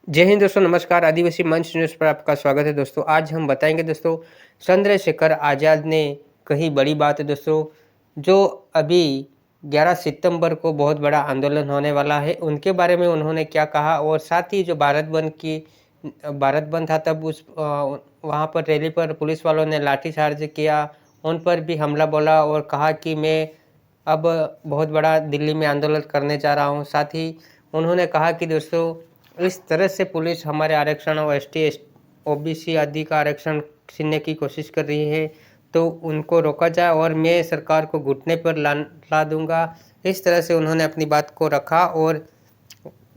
जय हिंद दोस्तों, नमस्कार। आदिवासी मंच न्यूज़ पर आपका स्वागत है दोस्तों। आज हम बताएंगे दोस्तों, चंद्रशेखर आज़ाद ने कही बड़ी बात है दोस्तों। जो अभी 11 सितंबर को बहुत बड़ा आंदोलन होने वाला है, उनके बारे में उन्होंने क्या कहा। और साथ ही जो भारत बंद था, तब वहाँ पर रैली पर पुलिस वालों ने लाठीचार्ज किया, उन पर भी हमला बोला और कहा कि मैं अब बहुत बड़ा दिल्ली में आंदोलन करने जा रहा हूँ। साथ ही उन्होंने कहा कि दोस्तों, इस तरह से पुलिस हमारे आरक्षण और एसटी ओबीसी आदि का आरक्षण छीनने की कोशिश कर रही है, तो उनको रोका जाए और मैं सरकार को घुटने पर ला दूंगा। इस तरह से उन्होंने अपनी बात को रखा। और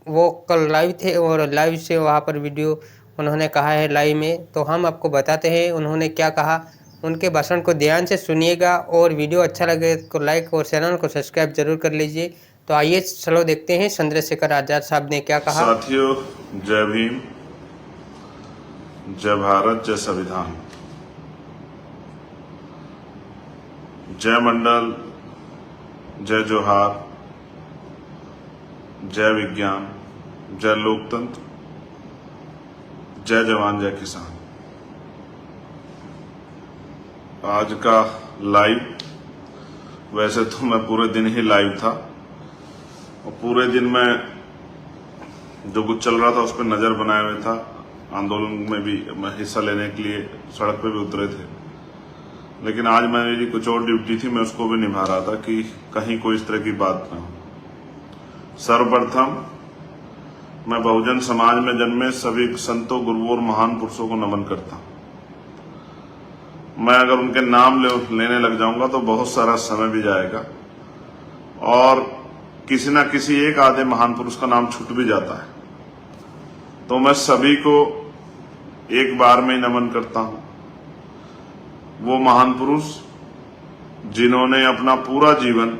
वो कल लाइव थे और लाइव से वहाँ पर वीडियो उन्होंने कहा है लाइव में, तो हम आपको बताते हैं उन्होंने क्या कहा। उनके भाषण को ध्यान से सुनिएगा और वीडियो अच्छा लगे तो लाइक और चैनल को सब्सक्राइब जरूर कर लीजिए। तो आइए चलो देखते हैं चंद्रशेखर आजाद साहब ने क्या कहा। साथियों, जय भीम, जय भारत, जय संविधान, जय मंडल, जय जोहार, जय विज्ञान, जय लोकतंत्र, जय जवान, जय किसान। आज का लाइव, वैसे तो मैं पूरे दिन ही लाइव था और पूरे दिन में जो कुछ चल रहा था उस पर नजर बनाए हुए था। आंदोलन में भी मैं हिस्सा लेने के लिए सड़क पे भी उतरे थे, लेकिन आज मेरी कुछ और ड्यूटी थी, मैं उसको भी निभा रहा था कि कहीं कोई इस तरह की बात ना हो। सर्वप्रथम मैं बहुजन समाज में जन्मे सभी संतों, गुरुओं और महान पुरुषों को नमन करता हूं। मैं अगर उनके नाम लेने लग जाऊंगा तो बहुत सारा समय भी जाएगा और किसी न किसी एक आधे महान पुरुष का नाम छूट भी जाता है, तो मैं सभी को एक बार में ही नमन करता हूं। वो महान पुरुष जिन्होंने अपना पूरा जीवन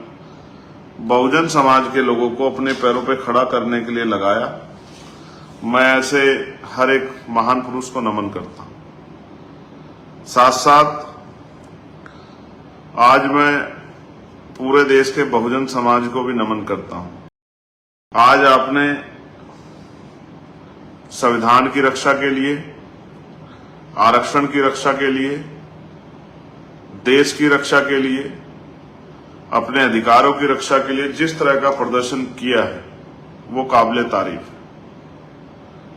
बहुजन समाज के लोगों को अपने पैरों पे खड़ा करने के लिए लगाया, मैं ऐसे हर एक महान पुरुष को नमन करता हूं। साथ साथ आज मैं पूरे देश के बहुजन समाज को भी नमन करता हूं। आज आपने संविधान की रक्षा के लिए, आरक्षण की रक्षा के लिए, देश की रक्षा के लिए, अपने अधिकारों की रक्षा के लिए जिस तरह का प्रदर्शन किया है वो काबिले तारीफ है।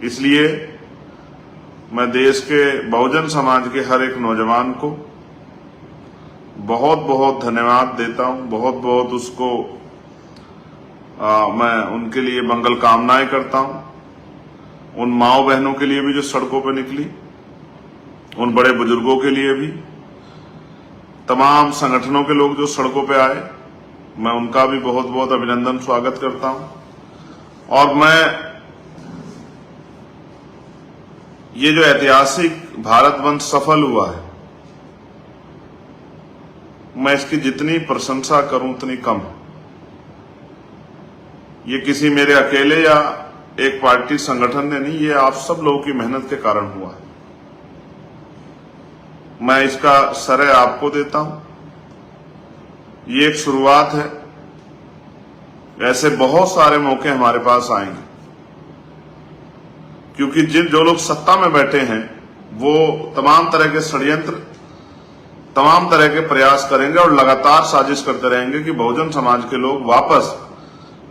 इसलिए मैं देश के बहुजन समाज के हर एक नौजवान को बहुत बहुत धन्यवाद देता हूं, बहुत बहुत उसको मैं उनके लिए मंगल कामनाएं करता हूं। उन माओ बहनों के लिए भी जो सड़कों पर निकली, उन बड़े बुजुर्गों के लिए भी, तमाम संगठनों के लोग जो सड़कों पे आए, मैं उनका भी बहुत बहुत अभिनंदन, स्वागत करता हूं। और मैं ये जो ऐतिहासिक भारत बंद सफल हुआ है, मैं इसकी जितनी प्रशंसा करूं उतनी कम है। ये किसी मेरे अकेले या एक पार्टी संगठन ने नहीं, ये आप सब लोगों की मेहनत के कारण हुआ है। मैं इसका श्रेय आपको देता हूं। ये एक शुरुआत है, ऐसे बहुत सारे मौके हमारे पास आएंगे, क्योंकि जो लोग सत्ता में बैठे हैं वो तमाम तरह के षड्यंत्र, तमाम तरह के प्रयास करेंगे और लगातार साजिश करते रहेंगे कि बहुजन समाज के लोग वापस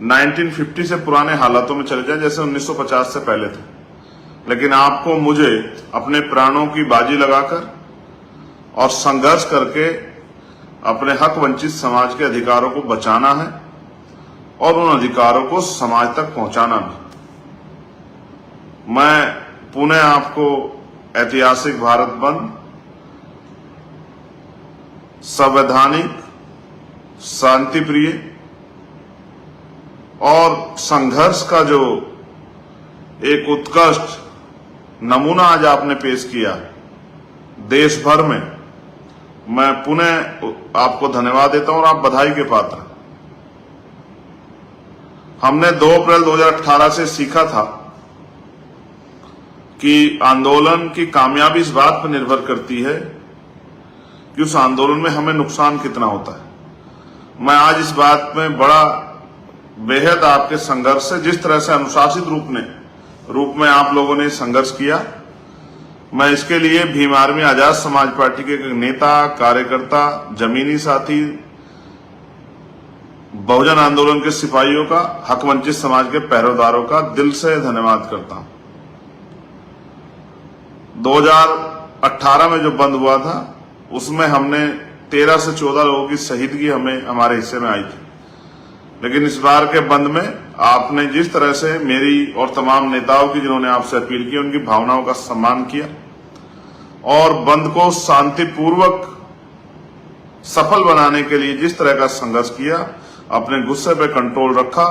1950 से पुराने हालातों में चले जाएं, जैसे 1950 से पहले थे। लेकिन आपको, मुझे अपने प्राणों की बाजी लगाकर और संघर्ष करके अपने हक वंचित समाज के अधिकारों को बचाना है और उन अधिकारों को समाज तक पहुंचाना भी। मैं पुनः आपको ऐतिहासिक भारत बंद, संवैधानिक, शांतिप्रिय और संघर्ष का जो एक उत्कृष्ट नमूना आज आपने पेश किया देश भर में, मैं पुनः आपको धन्यवाद देता हूं और आप बधाई के पात्र। हमने 2 अप्रैल 2018 से सीखा था कि आंदोलन की कामयाबी इस बात पर निर्भर करती है कि उस आंदोलन में हमें नुकसान कितना होता है। मैं आज इस बात में बड़ा बेहद आपके संघर्ष से, जिस तरह से अनुशासित रूप में रूप में आप लोगों ने संघर्ष किया। मैं इसके लिए भीम आर्मी आजाद समाज पार्टी के नेता, कार्यकर्ता, जमीनी साथी, बहुजन आंदोलन के सिपाहियों का, हक वंचित समाज के पहरेदारों का दिल से धन्यवाद करता हूं। 2018 में जो बंद हुआ था उसमें हमने 13 से 14 लोगों की शहीदगी हमारे हिस्से में आई थी, लेकिन इस बार के बंद में आपने जिस तरह से मेरी और तमाम नेताओं की जिन्होंने आपसे अपील की, उनकी भावनाओं का सम्मान किया और बंद को शांतिपूर्वक सफल बनाने के लिए जिस तरह का संघर्ष किया, अपने गुस्से पे कंट्रोल रखा,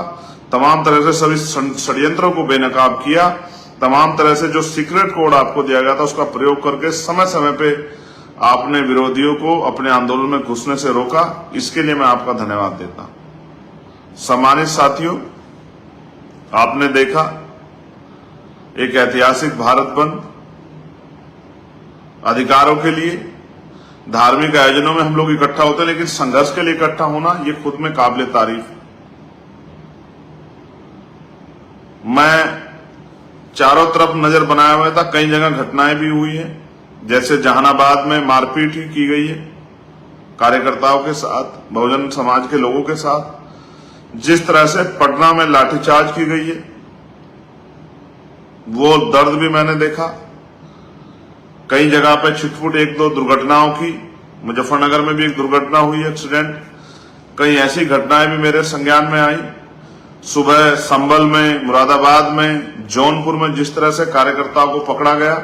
तमाम तरह से सभी षड्यंत्रों को बेनकाब किया, तमाम तरह से जो सीक्रेट कोड आपको दिया गया था उसका प्रयोग करके समय समय पे आपने विरोधियों को अपने आंदोलन में घुसने से रोका। इसके लिए मैं आपका धन्यवाद देता हूं। सम्मानित साथियों, आपने देखा एक ऐतिहासिक भारत बंद अधिकारों के लिए, धार्मिक आयोजनों में हम लोग इकट्ठा होते हैं, लेकिन संघर्ष के लिए इकट्ठा होना ये खुद में काबिल तारीफ है। मैं चारों तरफ नजर बनाया हुआ था, कई जगह घटनाएं भी हुई हैं, जैसे जहानाबाद में मारपीट ही की गई है कार्यकर्ताओं के साथ, बहुजन समाज के लोगों के साथ। जिस तरह से पटना में लाठीचार्ज की गई है वो दर्द भी मैंने देखा। कई जगह पे छिटपुट एक दो दुर्घटनाओं की, मुजफ्फरनगर में भी एक दुर्घटना हुई, एक्सीडेंट। कई ऐसी घटनाएं भी मेरे संज्ञान में आई। सुबह संभल में, मुरादाबाद में, जौनपुर में जिस तरह से कार्यकर्ताओं को पकड़ा गया,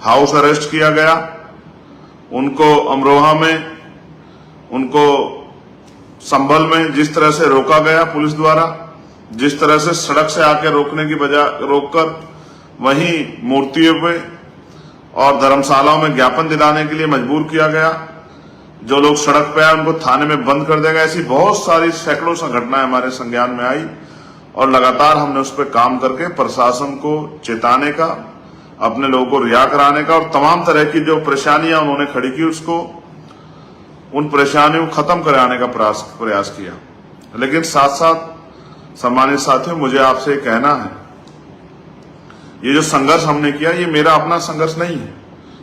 हाउस अरेस्ट किया गया, उनको अमरोहा में, उनको संभल में जिस तरह से रोका गया पुलिस द्वारा, जिस तरह से सड़क से आके रोकने की बजाय रोककर वहीं मूर्तियों पे और धर्मशालाओं में ज्ञापन दिलाने के लिए मजबूर किया गया, जो लोग सड़क पे आए उनको थाने में बंद कर दिया गया। ऐसी बहुत सारी सैकड़ों घटनाएं हमारे संज्ञान में आई और लगातार हमने उस पर काम करके प्रशासन को चेताने का, अपने लोगों को रिहा कराने का और तमाम तरह की जो परेशानियां उन्होंने खड़ी की उसको, उन परेशानियों को खत्म कराने का प्रयास किया। लेकिन साथ साथ सम्मानित साथियों, मुझे आपसे कहना है, ये जो संघर्ष हमने किया ये मेरा अपना संघर्ष नहीं है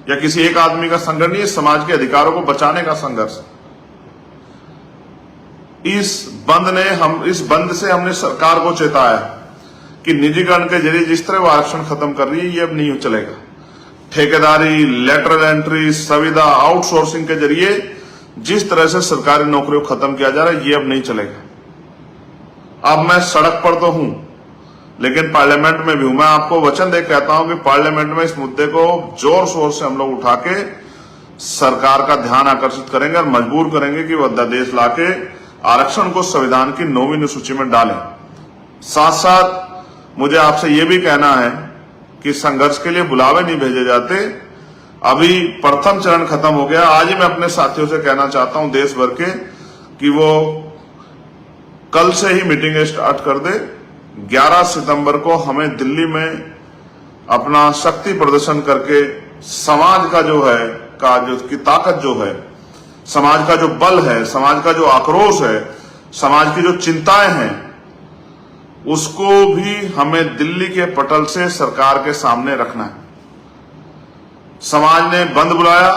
या किसी एक आदमी का संघर्ष नहीं है, समाज के अधिकारों को बचाने का संघर्ष। इस बंद से हमने सरकार को चेताया कि निजीकरण के जरिए जिस तरह वो आरक्षण खत्म कर रही है ये अब नहीं चलेगा। ठेकेदारी, लेटरल एंट्री, संविदा, आउटसोर्सिंग के जरिए जिस तरह से सरकारी नौकरियों को खत्म किया जा रहा है ये अब नहीं चलेगा। अब मैं सड़क पर तो हूं लेकिन पार्लियामेंट में भी हूं। मैं आपको वचन दे कहता हूं कि पार्लियामेंट में इस मुद्दे को जोर शोर से हम लोग उठा के सरकार का ध्यान आकर्षित करेंगे और मजबूर करेंगे कि वो अध्यादेश लाके आरक्षण को संविधान की 9वीं अनुसूची में डालें। साथ साथ मुझे आपसे ये भी कहना है कि संघर्ष के लिए बुलावे नहीं भेजे जाते। अभी प्रथम चरण खत्म हो गया। आज ही मैं अपने साथियों से कहना चाहता हूं देश भर के कि वो कल से ही मीटिंग स्टार्ट कर दे। 11 सितंबर को हमें दिल्ली में अपना शक्ति प्रदर्शन करके समाज का जो है की ताकत जो है, समाज का जो बल है, समाज का जो आक्रोश है, समाज की जो चिंताएं हैं, उसको भी हमें दिल्ली के पटल से सरकार के सामने रखना है। समाज ने बंद बुलाया,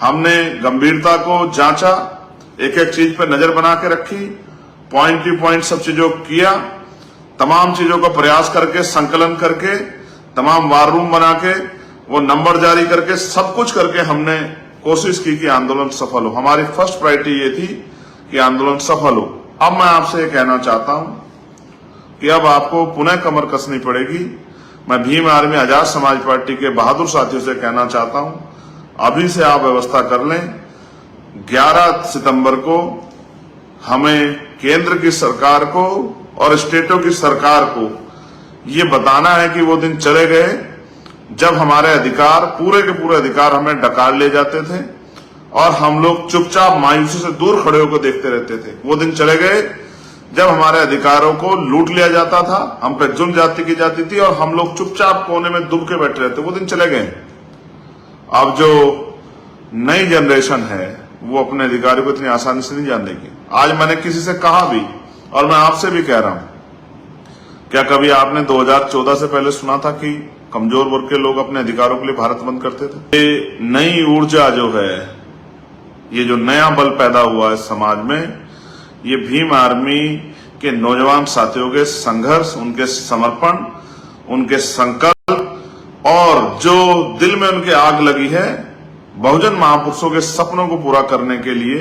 हमने गंभीरता को जांचा, एक एक चीज पर नजर बना के रखी, पॉइंट टू पॉइंट सब चीजों को किया, तमाम चीजों का प्रयास करके, संकलन करके, तमाम वार रूम बना के, वो नंबर जारी करके, सब कुछ करके हमने कोशिश की कि आंदोलन सफल हो। हमारी फर्स्ट प्रायोरिटी ये थी कि आंदोलन सफल हो। अब मैं आपसे ये कहना चाहता हूं कि अब आपको पुनः कमर कसनी पड़ेगी। मैं भीम आर्मी आजाद समाज पार्टी के बहादुर साथियों से कहना चाहता हूं, अभी से आप व्यवस्था कर लें। 11 सितंबर को हमें केंद्र की सरकार को और स्टेटों की सरकार को ये बताना है कि वो दिन चले गए जब हमारे अधिकार, पूरे के पूरे अधिकार हमें डकार ले जाते थे और हम लोग चुपचाप मायूसी से दूर खड़े होकर देखते रहते थे। वो दिन चले गए जब हमारे अधिकारों को लूट लिया जाता था, हम पे जुल्म जाति की जाती थी और हम लोग चुपचाप कोने में दुब के बैठे रहते। वो दिन चले गए। अब जो नई जनरेशन है वो अपने अधिकारों को इतनी आसानी से नहीं जान देगी। आज मैंने किसी से कहा भी और मैं आपसे भी कह रहा हूं, क्या कभी आपने 2014 से पहले सुना था कि कमजोर वर्ग के लोग अपने अधिकारों के लिए भारत बंद करते थे? ये नई ऊर्जा जो है, ये जो नया बल पैदा हुआ है समाज में, ये भीम आर्मी के नौजवान साथियों के संघर्ष, उनके समर्पण, उनके संकल्प और जो दिल में उनके आग लगी है बहुजन महापुरुषों के सपनों को पूरा करने के लिए,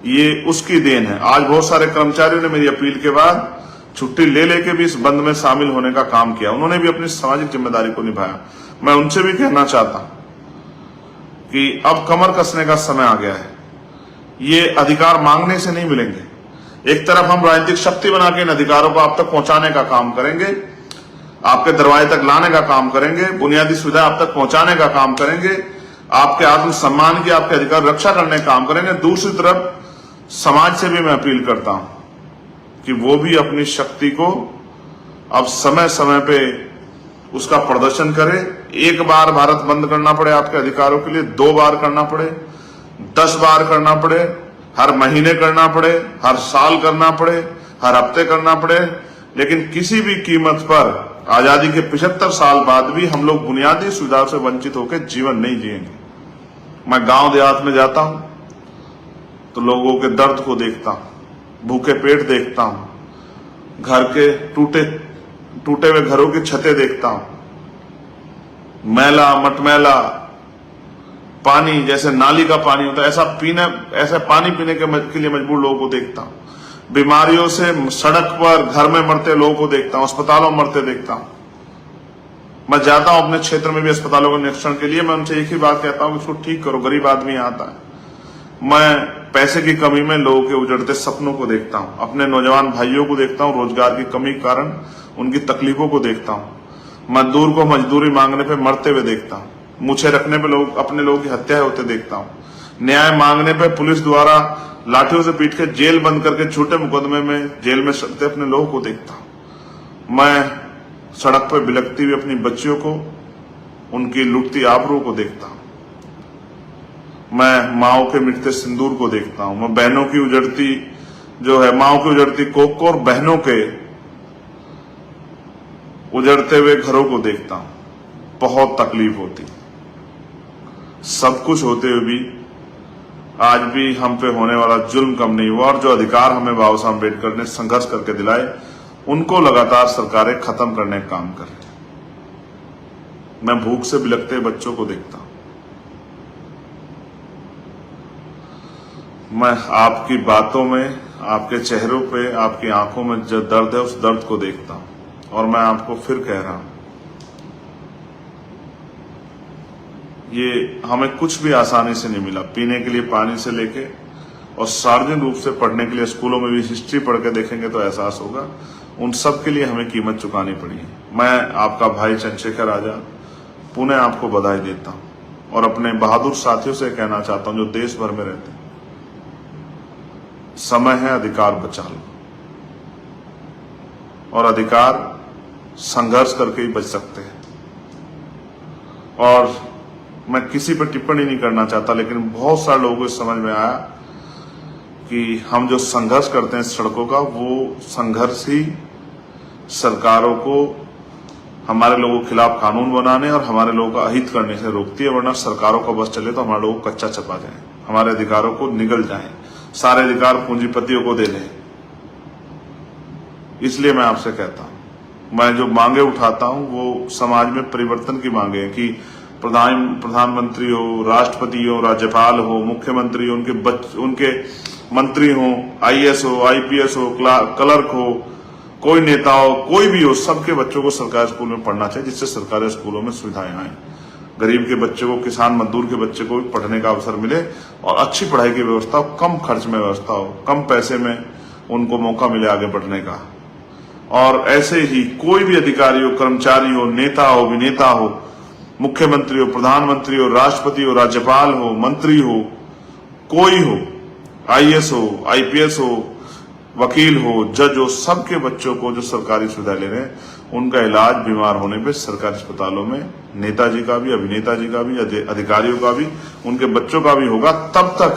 ये उसकी देन है। आज बहुत सारे कर्मचारियों ने मेरी अपील के बाद छुट्टी ले लेके भी इस बंद में शामिल होने का काम किया। उन्होंने भी अपनी सामाजिक जिम्मेदारी को निभाया। मैं उनसे भी कहना चाहता हूं कि अब कमर कसने का समय आ गया है। ये अधिकार मांगने से नहीं मिलेंगे। एक तरफ हम राजनीतिक शक्ति बना के इन अधिकारों को आप तक पहुंचाने का काम करेंगे, आपके दरवाजे तक लाने का काम करेंगे, बुनियादी सुविधा आप तक पहुंचाने का काम करेंगे, आपके आत्मसम्मान की, आपके अधिकार रक्षा करने का काम करेंगे। दूसरी तरफ समाज से भी मैं अपील करता हूं कि वो भी अपनी शक्ति को अब समय समय पे उसका प्रदर्शन करे। एक बार भारत बंद करना पड़े आपके अधिकारों के लिए, 2 बार करना पड़े, 10 बार करना पड़े, हर महीने करना पड़े, हर साल करना पड़े, हर हफ्ते करना पड़े, लेकिन किसी भी कीमत पर आजादी के 75 साल बाद भी हम लोग बुनियादी सुविधाओं से वंचित होकर जीवन नहीं जिएंगे। मैं गांव देहात में जाता हूं तो लोगों के दर्द को देखता हूं, भूखे पेट देखता हूं, घर के टूटे हुए घरों की छतें देखता हूं, मैला मटमैला पानी, जैसे नाली का पानी होता है ऐसा पानी पीने के लिए मजबूर लोगों को देखता हूं। बीमारियों से सड़क पर घर में मरते लोगों को देखता हूं, अस्पतालों में मरते देखता हूं। मैं जाता हूं अपने क्षेत्र में भी अस्पतालों के निरीक्षण के लिए। मैं उनसे एक ही बात कहता हूं कि इसको ठीक करो, गरीब आदमी आता है। मैं पैसे की कमी में लोगों के उजड़ते सपनों को देखता हूं, अपने नौजवान भाइयों को देखता हूं, रोजगार की कमी के कारण उनकी तकलीफों को देखता हूं, मजदूर को मजदूरी मांगने पे मरते हुए देखता हूं, मुझे रखने पे अपने लोगों की हत्या होते देखता हूं, न्याय मांगने पे पुलिस द्वारा लाठियों से पीट के जेल बंद करके छोटे मुकदमे में जेल में सड़ते अपने लोगों को देखता हूं। मैं सड़क पर बिलखती हुई अपनी बच्चियों को, उनकी लुटती आबरू को देखता हूं। मैं माओ के मिटते सिंदूर को देखता हूं। मैं बहनों की उजड़ती माओ की उजड़ती कोख को और बहनों के उजड़ते हुए घरों को देखता हूं। बहुत तकलीफ होती, सब कुछ होते हुए भी आज भी हम पे होने वाला जुल्म कम नहीं हुआ, और जो अधिकार हमें बाबा साहब अम्बेडकर ने संघर्ष करके दिलाए, उनको लगातार सरकारें खत्म करने का काम कर रही। मैं भूख से बिलखते बच्चों को देखता हूं। मैं आपकी बातों में, आपके चेहरों पे, आपकी आंखों में जो दर्द है, उस दर्द को देखता हूं। और मैं आपको फिर कह रहा हूं, ये हमें कुछ भी आसानी से नहीं मिला। पीने के लिए पानी से लेके और सार्वजनिक रूप से पढ़ने के लिए स्कूलों में भी हिस्ट्री पढ़ के देखेंगे तो एहसास होगा, उन सब के लिए हमें कीमत चुकानी पड़ी है। मैं आपका भाई चंद्रशेखर आजाद पुनः आपको बधाई देता हूं और अपने बहादुर साथियों से कहना चाहता हूं जो देश भर में रहते हैं, समय है, अधिकार बचा लो। और अधिकार संघर्ष करके ही बच सकते हैं। और मैं किसी पर टिप्पणी नहीं करना चाहता, लेकिन बहुत सारे लोगों को समझ में आया कि हम जो संघर्ष करते हैं सड़कों का, वो संघर्ष ही सरकारों को हमारे लोगों के खिलाफ कानून बनाने और हमारे लोगों का अहित करने से रोकती है। वरना सरकारों का बस चले तो हमारे लोगों को कच्चा चपा जाए, हमारे अधिकारों को निगल जाए, सारे अधिकार पूंजीपतियों को दे दें। इसलिए मैं आपसे कहता हूं, मैं जो मांगे उठाता हूं वो समाज में परिवर्तन की मांगे हैं कि प्रधानमंत्री हो, राष्ट्रपति हो, राज्यपाल हो, मुख्यमंत्री हो, उनके मंत्री हो, आईएएस हो, आईपीएस हो, क्लर्क हो, कोई नेता हो, कोई भी हो, सबके बच्चों को सरकारी स्कूल में पढ़ना चाहिए, जिससे सरकारी स्कूलों में सुविधाएं आए, गरीब के बच्चे को, किसान मजदूर के बच्चे को भी पढ़ने का अवसर मिले और अच्छी पढ़ाई की व्यवस्था हो, कम खर्च में व्यवस्था हो, कम पैसे में उनको मौका मिले आगे बढ़ने का। और ऐसे ही कोई भी अधिकारी हो, कर्मचारी हो, नेता हो, अभिनेता हो, मुख्यमंत्री हो, प्रधानमंत्री हो, राष्ट्रपति हो, राज्यपाल हो, मंत्री हो, कोई हो, आईएएस हो, आईपीएस हो, वकील हो, जज हो, सबके बच्चों को जो सरकारी सुविधा ले रहे हैं, उनका इलाज बीमार होने पे सरकारी अस्पतालों में नेताजी का भी, अभिनेता जी का भी, अधिकारियों का भी, उनके बच्चों का भी होगा। तब तक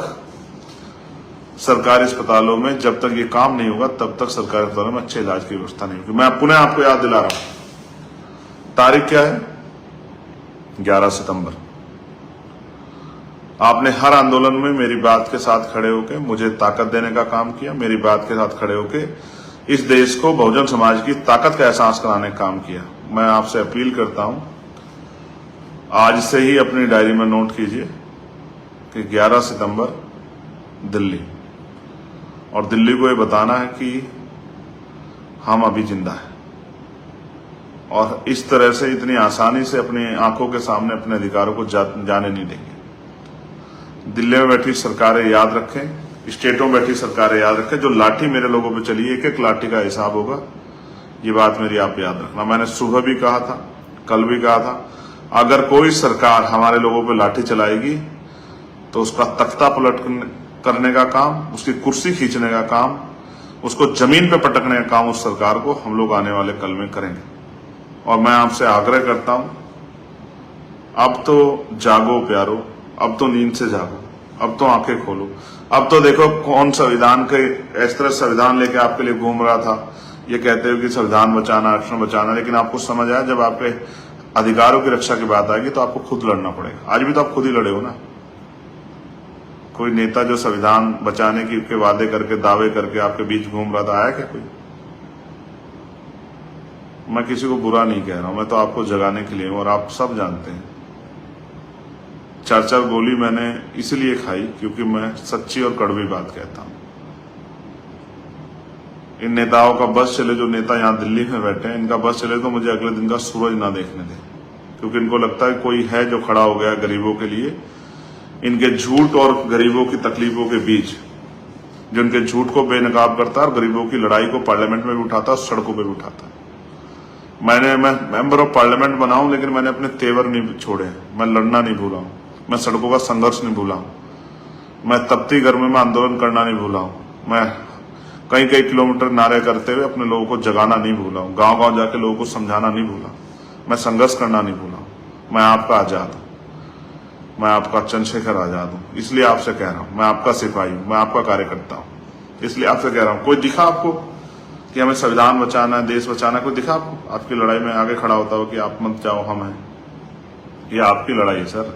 सरकारी अस्पतालों में जब तक ये काम नहीं होगा तब तक सरकारी अस्पतालों में अच्छे इलाज की व्यवस्था नहीं होगी। मैं पुनः आपको याद दिला रहा हूं, तारीख क्या है? 11 सितंबर। आपने हर आंदोलन में मेरी बात के साथ खड़े होकर मुझे ताकत देने का काम किया, मेरी बात के साथ खड़े होकर इस देश को बहुजन समाज की ताकत का एहसास कराने का काम किया। मैं आपसे अपील करता हूं, आज से ही अपनी डायरी में नोट कीजिए कि 11 सितंबर दिल्ली, और दिल्ली को ये बताना है कि हम अभी जिंदा हैं और इस तरह से इतनी आसानी से अपनी आंखों के सामने अपने अधिकारों को जाने नहीं देंगे। दिल्ली में बैठी सरकारें याद रखें, स्टेटों में बैठी सरकारें याद रखें, जो लाठी मेरे लोगों पे चली, एक एक लाठी का हिसाब होगा। ये बात मेरी आप याद रखना। मैंने सुबह भी कहा था, कल भी कहा था, अगर कोई सरकार हमारे लोगों पे लाठी चलाएगी तो उसका तख्ता पलट करने का काम, उसकी कुर्सी खींचने का काम, उसको जमीन पे पटकने का काम उस सरकार को हम लोग आने वाले कल में करेंगे। और मैं आपसे आग्रह करता हूं, अब तो जागो प्यारो, अब तो नींद से जागो, अब तो आंखें खोलो। अब तो देखो कौन संविधान के इस तरह संविधान लेके आपके लिए घूम रहा था, ये कहते हो कि संविधान बचाना, आरक्षण बचाना, लेकिन आपको समझ आया जब आपके अधिकारों की रक्षा की बात आएगी तो आपको खुद लड़ना पड़ेगा। आज भी तो आप खुद ही लड़े हो ना। कोई नेता जो संविधान बचाने के वादे करके, दावे करके आपके बीच घूम रहा था, आया क्या कोई? मैं किसी को बुरा नहीं कह रहा हूं, मैं तो आपको जगाने के लिए हूं और आप सब जानते हैं। 4-4 गोली मैंने इसलिए खाई क्योंकि मैं सच्ची और कड़वी बात कहता हूं। इन नेताओं का बस चले, जो नेता यहां दिल्ली में बैठे हैं, इनका बस चले तो मुझे अगले दिन का सूरज ना देखने दे, क्योंकि इनको लगता है कोई है जो खड़ा हो गया गरीबों के लिए। इनके झूठ और गरीबों की तकलीफों के बीच, जो इनके झूठ को बेनकाब करता है और गरीबों की लड़ाई को पार्लियामेंट में भी उठाता है, सड़कों पे भी उठाता है। मैं मेंबर ऑफ पार्लियामेंट बना हूं, लेकिन मैंने अपने तेवर नहीं छोड़े, मैं लड़ना नहीं भूला हूं, मैं सड़कों का संघर्ष नहीं भूला हूं, मैं तपती गर्मी में आंदोलन करना नहीं भूला हूं, मैं कई कई किलोमीटर नारे करते हुए अपने लोगों को जगाना नहीं भूला हूं, गांव गांव जाके लोगों को समझाना नहीं भूला, मैं संघर्ष करना नहीं भूला हूं। मैं आपका आजाद हूं, मैं आपका चंद्रशेखर आजाद हूं, इसलिए आपसे कह रहा हूं। मैं आपका सिपाही हूं, मैं आपका कार्यकर्ता हूं, इसलिए आपसे कह रहा हूं। कोई दिखा आपको कि हमें संविधान बचाना है, देश बचाना है? कोई दिखा आपको आपकी लड़ाई में आगे खड़ा होता हो कि आप मत जाओ, हम हैं? ये आपकी लड़ाई है सर।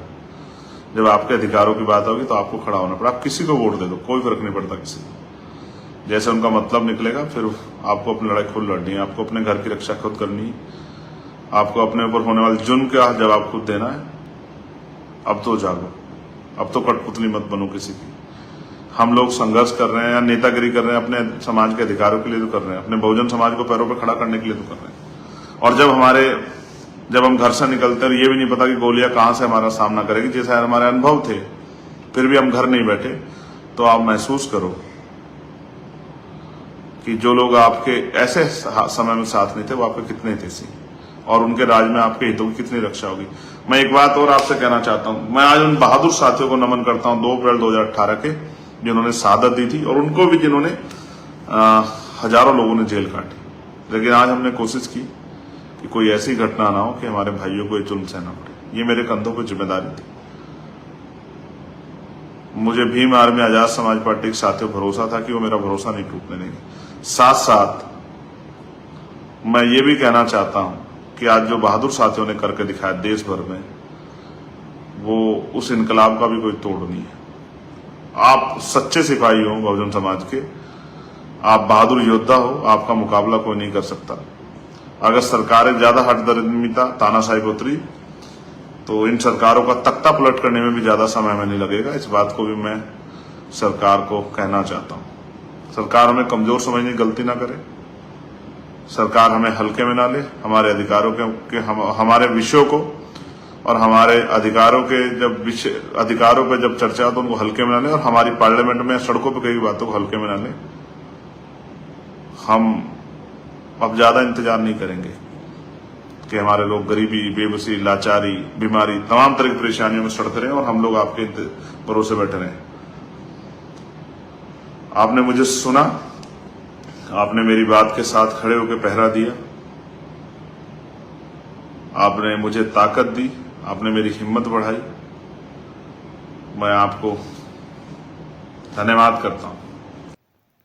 जब आपके अधिकारों की बात होगी तो आपको खड़ा होना पड़ा। आप किसी को वोट दे दो, कोई फर्क नहीं पड़ता किसी को। जैसे उनका मतलब निकलेगा, फिर आपको अपनी लड़ाई खुद लड़नी है, आपको अपने घर की रक्षा खुद करनी है, आपको अपने ऊपर होने वाले जुर्म का जवाब खुद देना है। अब तो जागो, अब तो कठपुतली मत बनो किसी की। हम लोग संघर्ष कर रहे हैं या नेतागिरी कर रहे हैं, अपने समाज के अधिकारों के लिए तो कर रहे हैं, अपने बहुजन समाज को पैरों पर खड़ा करने के लिए तो कर रहे हैं। और जब हम घर से निकलते हैं, ये भी नहीं पता कि गोलियां कहां से हमारा सामना करेगी, जैसे हमारे अनुभव थे, फिर भी हम घर नहीं बैठे, तो आप महसूस करो कि जो लोग आपके ऐसे समय में साथ नहीं थे वो आपके कितने थे सी, और उनके राज में आपके हितों की कितनी रक्षा होगी। मैं एक बात और आपसे कहना चाहता हूं, मैं आज उन बहादुर साथियों को नमन करता हूं 2 अप्रैल 2018 के, जिन्होंने शहादत दी थी, और उनको भी जिन्होंने हजारों लोगों ने जेल काटी। लेकिन आज हमने कोशिश की कि कोई ऐसी घटना ना हो कि हमारे भाइयों को ये जुल्म सहना पड़े। ये मेरे कंधों पर जिम्मेदारी थी। मुझे भीम आर्मी आजाद समाज पार्टी के साथियों भरोसा था कि वो मेरा भरोसा नहीं टूटने देंगे। साथ साथ मैं ये भी कहना चाहता हूं कि आज जो बहादुर साथियों ने करके दिखाया देश भर में, वो उस इनकलाब का भी कोई तोड़ नहीं है। आप सच्चे सिपाही हो बहुजन समाज के, आप बहादुर योद्धा हो, आपका मुकाबला कोई नहीं कर सकता। अगर सरकारें ज्यादा हठधर्मिता, तानाशाही पर उतरी तो इन सरकारों का तख्ता पलट करने में भी ज्यादा समय में नहीं लगेगा। इस बात को भी मैं सरकार को कहना चाहता हूं। सरकार हमें कमजोर समझने की गलती ना करे, सरकार हमें हल्के में ना ले, हमारे अधिकारों के हमारे विषयों को और हमारे अधिकारों पे जब चर्चा हो तो उनको हल्के में ना ले, और हमारी पार्लियामेंट में सड़कों पर कई बातों को हल्के में ना ले। हम अब ज्यादा इंतजार नहीं करेंगे कि हमारे लोग गरीबी, बेबसी, लाचारी, बीमारी, तमाम तरह की परेशानियों में सड़ते रहे और हम लोग आपके भरोसे बैठे रहे। आपने मुझे सुना, आपने मेरी बात के साथ खड़े होकर पहरा दिया, आपने मुझे ताकत दी, आपने मेरी हिम्मत बढ़ाई। मैं आपको धन्यवाद करता हूं।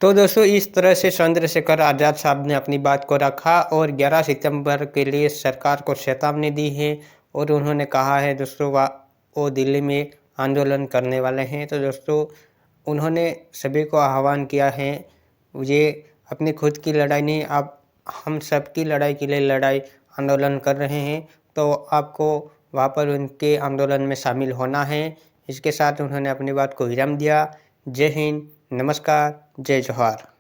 तो दोस्तों इस तरह से चंद्रशेखर आज़ाद साहब ने अपनी बात को रखा और 11 सितंबर के लिए सरकार को चेतावनी दी है और उन्होंने कहा है दोस्तों वो दिल्ली में आंदोलन करने वाले हैं। तो दोस्तों उन्होंने सभी को आह्वान किया है, ये अपनी खुद की लड़ाई नहीं, आप हम सब की लड़ाई के लिए आंदोलन कर रहे हैं, तो आपको वहाँ पर उनके आंदोलन में शामिल होना है। इसके साथ उन्होंने अपनी बात को विराम दिया। जय हिंद, नमस्कार, जय जोहार।